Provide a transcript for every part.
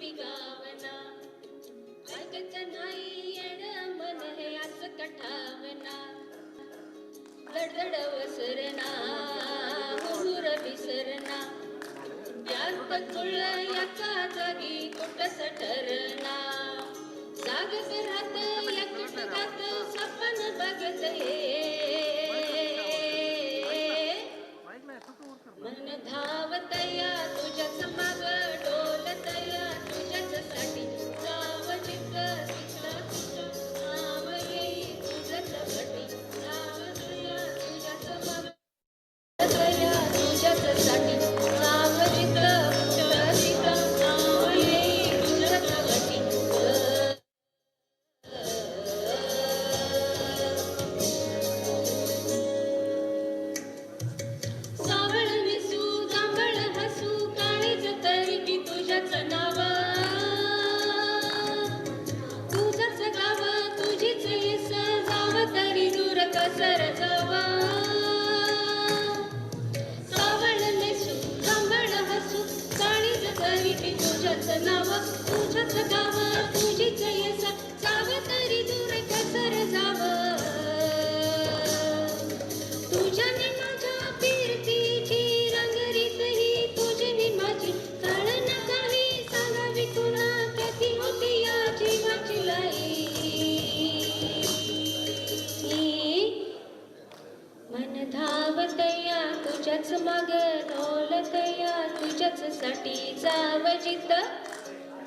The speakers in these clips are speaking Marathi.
पिगावना ऐकत नाही येड मन हे असं कठावना धडधड वसरना हुर विसरना यात कुळ याचा जागी कुठस ठरना जागत राहत एकटकात सपन बघत मन धावतया तुझ्याच माग डोलतया तुझ्याच साठी जाव चित्त नाव येई तुझ्याच भटी धावतया तुझ्याच माग तुझ्याच साठी जाव चित्त नाव येई तुझ्याच भटी तुझ्याच नाव तुझंच गाव तुझीच येस जाव तरी दूर कसर जावा सावळ नेसू जांभळ हसू काळीज तरी तुझ्याच नाव तुझंच गाव तुझीच येस जाव तरी दूर कसर जाव तुझ्याने माझ्या फिरतीची रंगरीत ही तुझी नि माझी मन धावतया तुझ्याच माग डोलतया तुझ्याच साठी जाव जित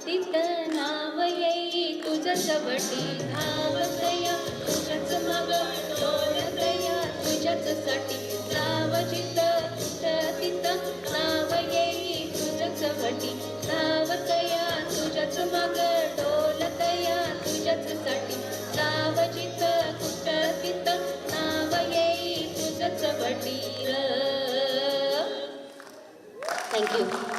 तित नाव येई तुझंच बटी धावतया तुझ्याच माग डोलतया तुझ्याच साठी जाव जित तित नाव येई तुझंच बटी धावतया तुझ्याच माग डोलतया तुझ्याच साठी जाव जित कुठ तित नाव येई तुझंच बटी. Thank you.